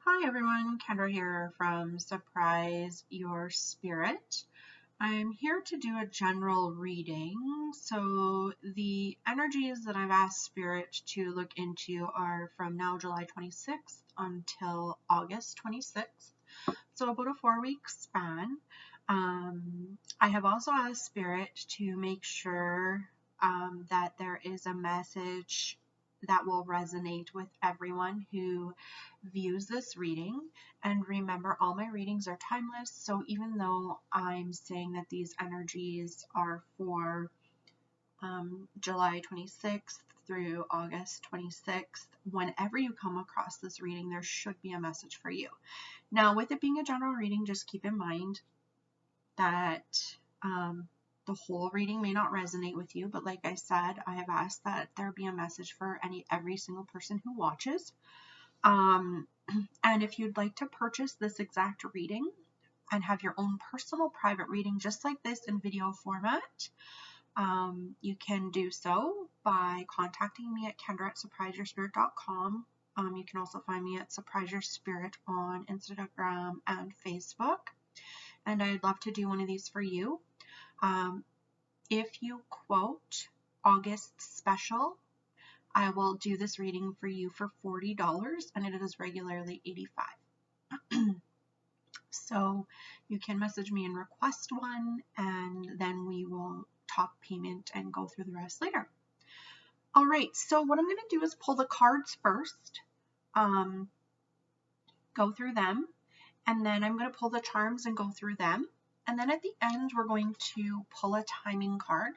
Hi everyone, Kendra here from Surprise Your Spirit. I'm here to do a general reading. So the energies that I've asked Spirit to look into are from now July 26th until August 26th. So about a 4-week span. I have also asked Spirit to make sure that there is a message that will resonate with everyone who views this reading. And remember, all my readings are timeless, so even though I'm saying that these energies are for July 26th through August 26th, whenever you come across this reading, there should be a message for you. Now, with it being a general reading, just keep in mind that the whole reading may not resonate with you, but like I said, I have asked that there be a message for every single person who watches. And if you'd like to purchase this exact reading and have your own personal private reading just like this in video format, you can do so by contacting me at kendra@surpriseyourspirit.com. You can also find me at Surprise Your Spirit on Instagram and Facebook. And I'd love to do one of these for you. If you quote August special, I will do this reading for you for $40, and it is regularly $85. So you can message me and request one, and then we will talk payment and go through the rest later. All right, so what I'm going to do is pull the cards first, go through them, and then I'm going to pull the charms and go through them. And then at the end, we're going to pull a timing card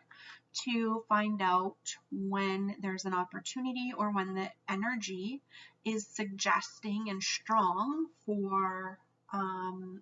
to find out when there's an opportunity or when the energy is suggesting and strong for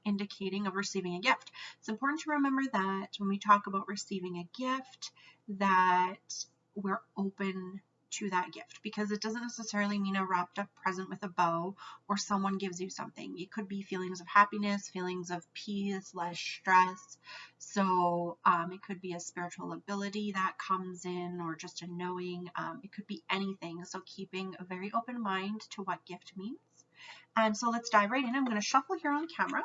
indicating of receiving a gift. It's important to remember that when we talk about receiving a gift, that we're open to that gift, because it doesn't necessarily mean a wrapped up present with a bow or someone gives you something. It could be feelings of happiness, feelings of peace, less stress. So it could be a spiritual ability that comes in, or just a knowing. It could be anything. So keeping a very open mind to what gift means. And so let's dive right in. I'm going to shuffle here on camera.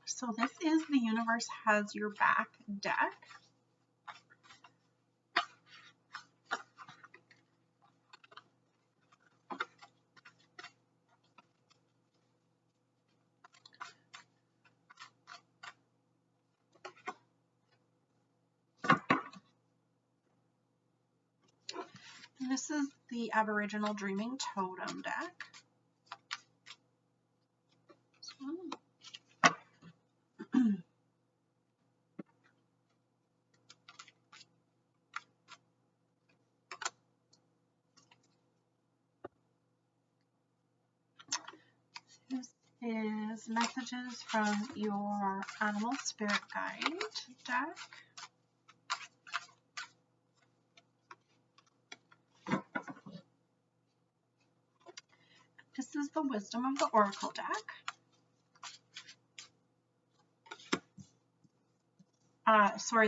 So this is the Universe Has Your Back deck. And this is the Aboriginal Dreaming Totem deck. This is Messages from Your Animal Spirit Guide deck. This is the Wisdom of the Oracle deck.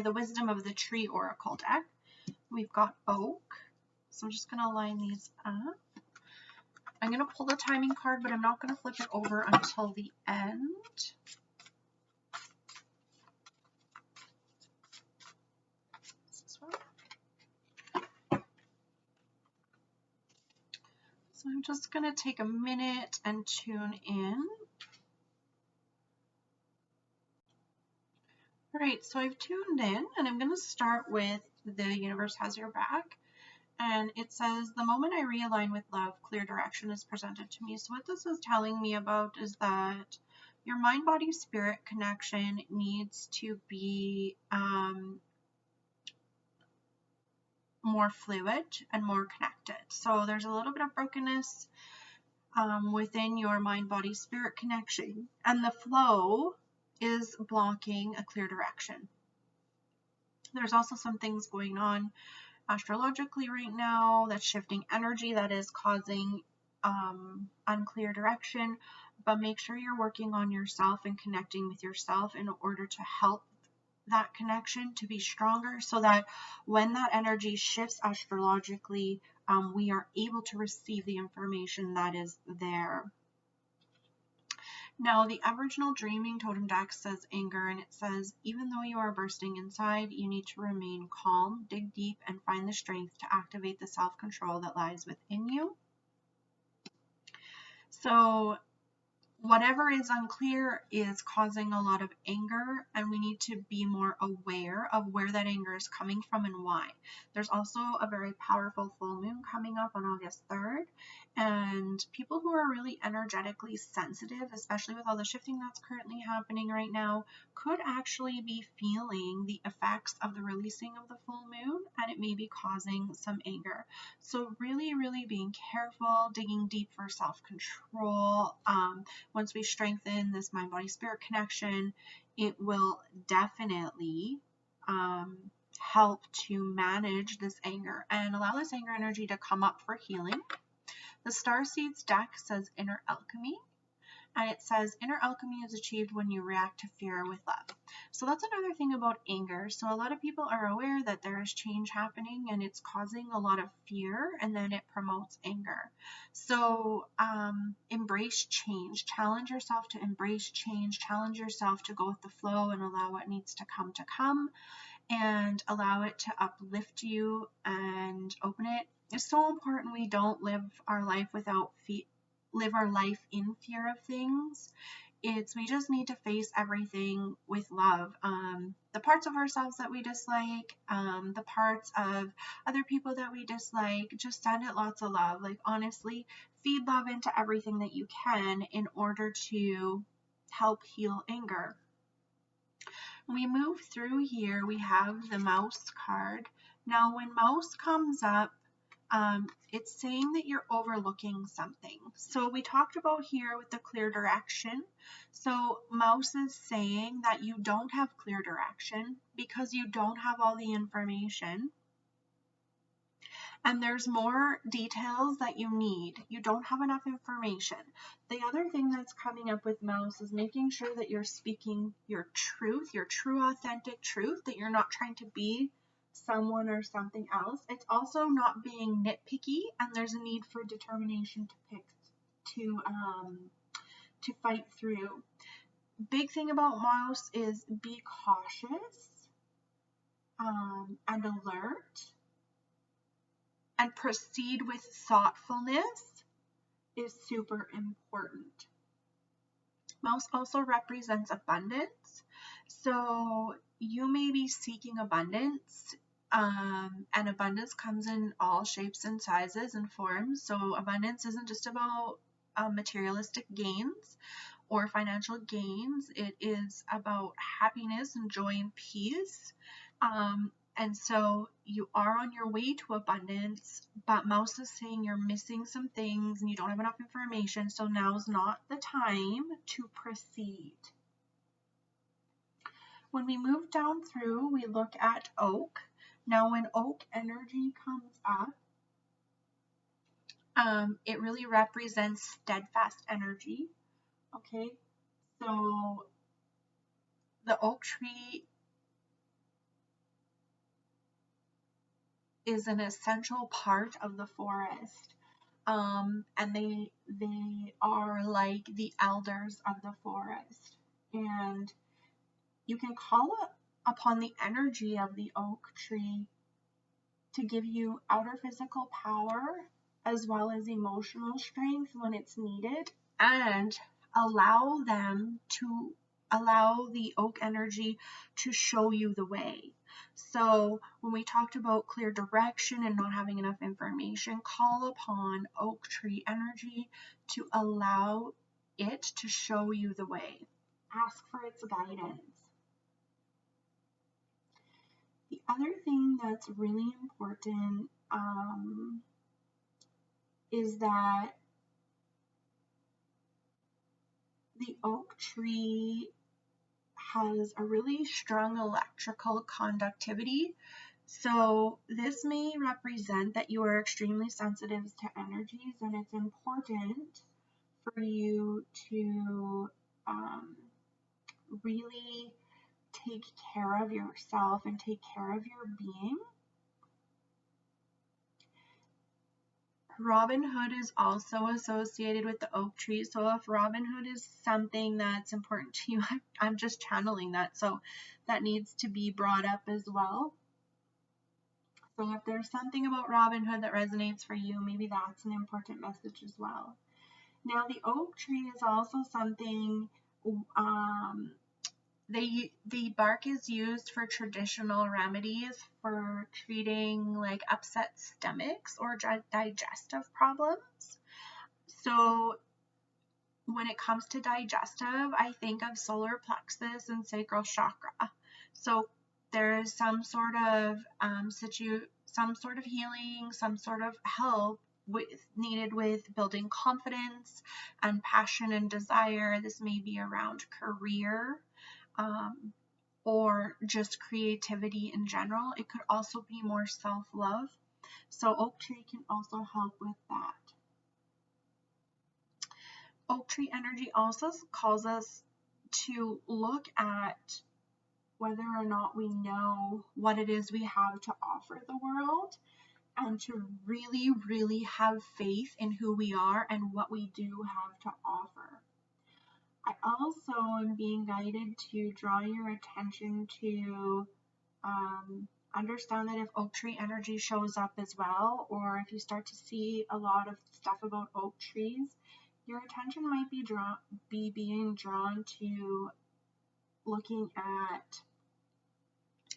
The Wisdom of the Tree Oracle deck. We've got Oak. So I'm just going to line these up. I'm going to pull the timing card, but I'm not going to flip it over until the end. This one. So I'm just going to take a minute and tune in. All right, so I've tuned in, and I'm going to start with The Universe Has Your Back. And it says, the moment I realign with love, clear direction is presented to me. So what this is telling me about is that your mind-body-spirit connection needs to be more fluid and more connected. So there's a little bit of brokenness within your mind-body-spirit connection, and the flow is blocking a clear direction. There's also some things going on astrologically right now that's shifting energy that is causing unclear direction, but make sure you're working on yourself and connecting with yourself in order to help that connection to be stronger, so that when that energy shifts astrologically, we are able to receive the information that is there. Now, the Aboriginal Dreaming Totem deck says anger, and it says, even though you are bursting inside, you need to remain calm, dig deep, and find the strength to activate the self-control that lies within you. So whatever is unclear is causing a lot of anger, and we need to be more aware of where that anger is coming from and why. There's also a very powerful full moon coming up on August 3rd, and people who are really energetically sensitive, especially with all the shifting that's currently happening right now, could actually be feeling the effects of the releasing of the full moon, and it may be causing some anger. So really, really being careful, digging deep for self-control. Once we strengthen this mind-body-spirit connection, it will definitely help to manage this anger and allow this anger energy to come up for healing. The Starseeds deck says inner alchemy, and it says inner alchemy is achieved when you react to fear with love. So that's another thing about anger. So a lot of people are aware that there is change happening and it's causing a lot of fear, and then it promotes anger. So embrace change, challenge yourself to embrace change, challenge yourself to go with the flow and allow what needs to come, and allow it to uplift you and open it. It's so important we don't live our life in fear of things. We just need to face everything with love. The parts of ourselves that we dislike, the parts of other people that we dislike, just send it lots of love. Like, honestly, feed love into everything that you can in order to help heal anger. When we move through here, we have the Mouse card. Now, when Mouse comes up, it's saying that you're overlooking something. So we talked about here with the clear direction. So Mouse is saying that you don't have clear direction because you don't have all the information. And there's more details that you need. You don't have enough information. The other thing that's coming up with Mouse is making sure that you're speaking your truth, your true authentic truth, that you're not trying to be someone or something else. It's also not being nitpicky, and there's a need for determination to fight through. Big thing about Mouse is be cautious and alert, and proceed with thoughtfulness is super important. Mouse also represents abundance. So you may be seeking abundance, and abundance comes in all shapes and sizes and forms. So abundance isn't just about materialistic gains or financial gains. It is about happiness and joy and peace. And so you are on your way to abundance, but Mouse is saying you're missing some things and you don't have enough information, so now's not the time to proceed. When we move down through, we look at Oak. Now, when Oak energy comes up, it really represents steadfast energy. Okay, so the oak tree is an essential part of the forest, and they are like the elders of the forest, and you can call upon the energy of the oak tree to give you outer physical power as well as emotional strength when it's needed, and allow the oak energy to show you the way. So when we talked about clear direction and not having enough information, call upon oak tree energy to allow it to show you the way. Ask for its guidance. The other thing that's really important is that the oak tree has a really strong electrical conductivity. So this may represent that you are extremely sensitive to energies, and it's important for you to really take care of yourself and take care of your being. Robin Hood is also associated with the oak tree. So if Robin Hood is something that's important to you, I'm just channeling that. So that needs to be brought up as well. So if there's something about Robin Hood that resonates for you, maybe that's an important message as well. Now, the oak tree is also something, the bark is used for traditional remedies for treating like upset stomachs or digestive problems. So when it comes to digestive, I think of solar plexus and sacral chakra. So there's some sort of healing, some sort of help needed with building confidence and passion and desire. This may be around career, or just creativity in general. It could also be more self-love. So oak tree can also help with that. Oak tree energy also calls us to look at whether or not we know what it is we have to offer the world, and to really, really have faith in who we are and what we do have to offer. I also am being guided to draw your attention to understand that if oak tree energy shows up as well, or if you start to see a lot of stuff about oak trees, your attention might be being drawn to looking at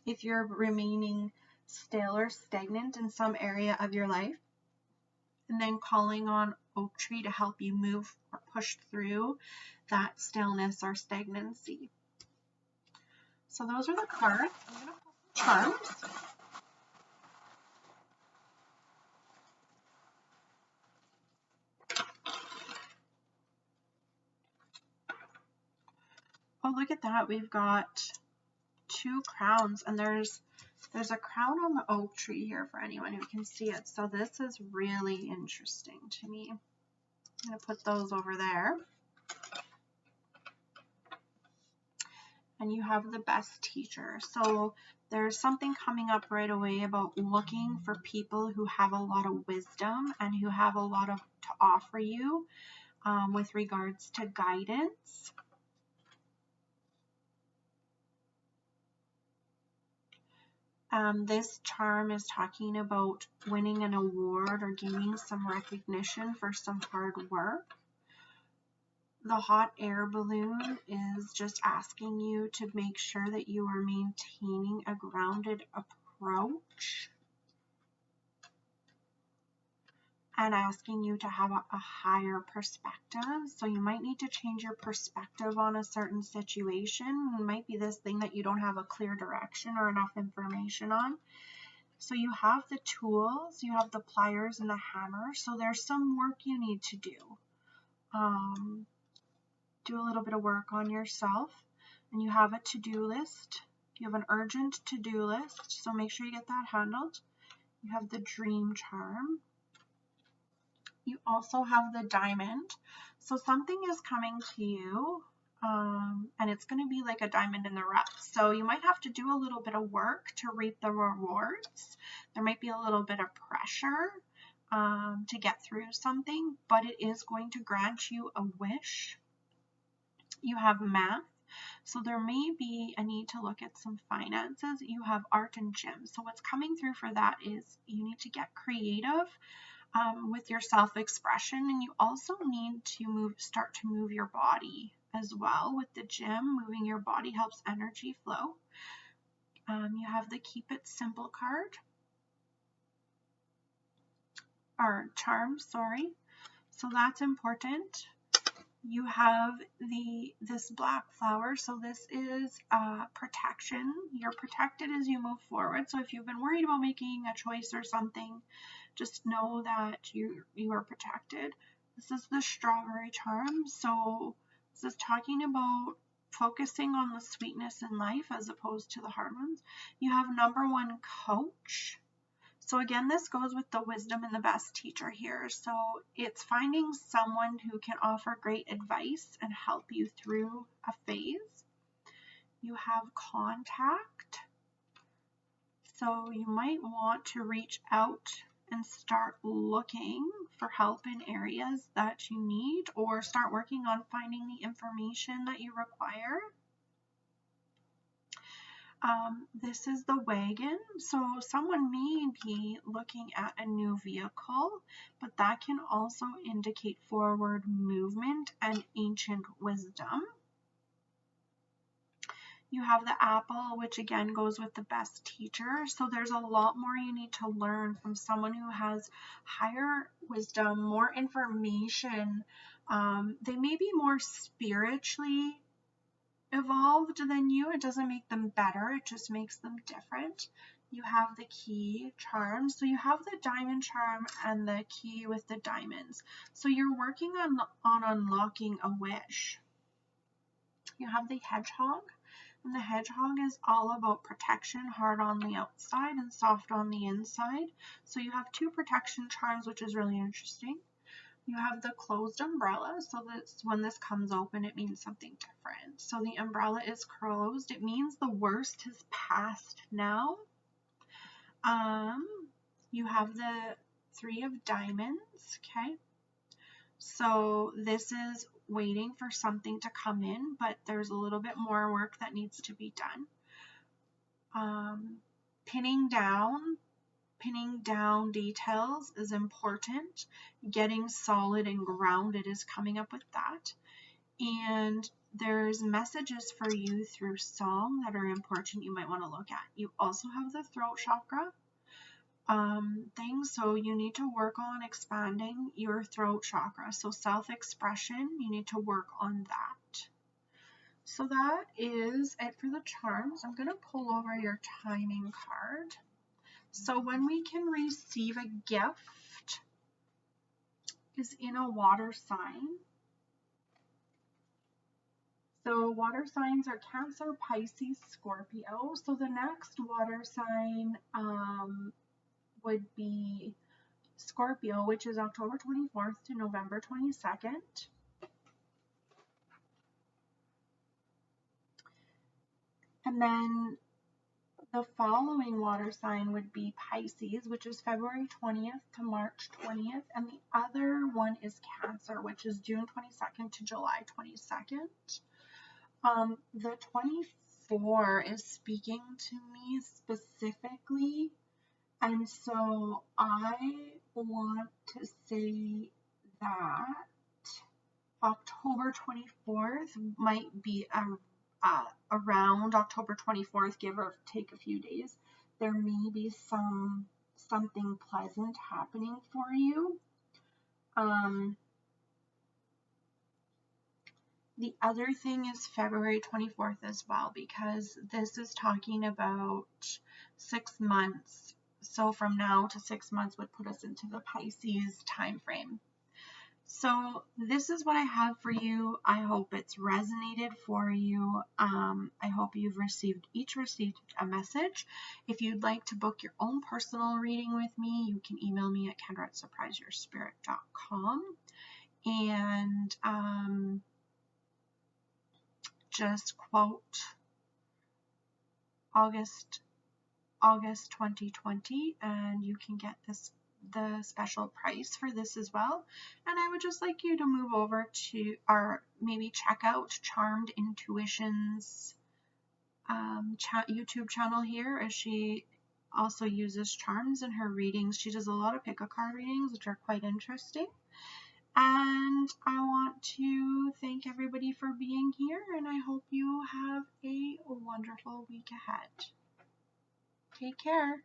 if you're remaining still or stagnant in some area of your life, and then calling on oak tree to help you move or push through that stillness or stagnancy. So those are the cards. I'm going to pull some charms. Oh, look at that. We've got 2 crowns, and there's a crown on the oak tree here for anyone who can see it. So this is really interesting to me. I'm going to put those over there. And you have the best teacher. So there's something coming up right away about looking for people who have a lot of wisdom and who have a lot to offer you with regards to guidance. This charm is talking about winning an award or gaining some recognition for some hard work. The hot air balloon is just asking you to make sure that you are maintaining a grounded approach and asking you to have a higher perspective. So you might need to change your perspective on a certain situation. It might be this thing that you don't have a clear direction or enough information on. So you have the tools, you have the pliers and the hammer. So there's some work you need to do. Do a little bit of work on yourself, and you have a to-do list. You have an urgent to-do list, so make sure you get that handled. You have the dream charm. You also have the diamond. So something is coming to you, and it's going to be like a diamond in the rough. So you might have to do a little bit of work to reap the rewards. There might be a little bit of pressure to get through something, but it is going to grant you a wish. You have math, so there may be a need to look at some finances. You have art and gym. So what's coming through for that is you need to get creative with your self-expression, and you also need to start to move your body as well. With the gym, moving your body helps energy flow. You have the keep it simple card, or charm, sorry. So that's important. You have this black flower, so this is protection. You're protected as you move forward. So if you've been worried about making a choice or something, just know that you are protected. This is the strawberry charm. So this is talking about focusing on the sweetness in life as opposed to the hard ones. You have number 1 coach. So again, this goes with the wisdom and the best teacher here. So it's finding someone who can offer great advice and help you through a phase. You have contact. So you might want to reach out and start looking for help in areas that you need, or start working on finding the information that you require. This is the wagon, so someone may be looking at a new vehicle, but that can also indicate forward movement and ancient wisdom. You have the apple, which again goes with the best teacher. So there's a lot more you need to learn from someone who has higher wisdom, more information. They may be more spiritually evolved than you. It doesn't make them better, it just makes them different. You have the key charms. So you have the diamond charm and the key with the diamonds. So you're working on unlocking a wish. You have the hedgehog. And the hedgehog is all about protection, hard on the outside and soft on the inside. So you have 2 protection charms, which is really interesting. You have the closed umbrella, so that's when this comes open, it means something different. So the umbrella is closed. It means the worst has passed now. You have the 3 of diamonds, okay? So this is waiting for something to come in, but there's a little bit more work that needs to be done. Pinning down details is important. Getting solid and grounded is coming up with that. And there's messages for you through song that are important you might want to look at. You also have the throat chakra thing, so you need to work on expanding your throat chakra. So self-expression, you need to work on that. So that is it for the charms. I'm going to pull over your timing card. So when we can receive a gift is in a water sign. So water signs are Cancer, Pisces, Scorpio. So the next water sign would be Scorpio, which is October 24th to November 22nd. And then the following water sign would be Pisces, which is February 20th to March 20th. And the other one is Cancer, which is June 22nd to July 22nd. The 24 is speaking to me specifically. And so I want to say that October 24th might be around October 24th, give or take a few days. There may be something pleasant happening for you. The other thing is February 24th as well, because this is talking about 6 months. So from now to 6 months would put us into the Pisces time frame. So this is what I have for you. I hope it's resonated for you. I hope you've received a message. If you'd like to book your own personal reading with me, you can email me at kendra@surpriseyourspirit.com. And just quote August 2020, and you can get the special price for this as well. And I would just like you to move over to, or maybe check out Charmed Intuition's YouTube channel here, as she also uses charms in her readings. She does a lot of pick-a-card readings, which are quite interesting. And I want to thank everybody for being here, and I hope you have a wonderful week ahead. Take care.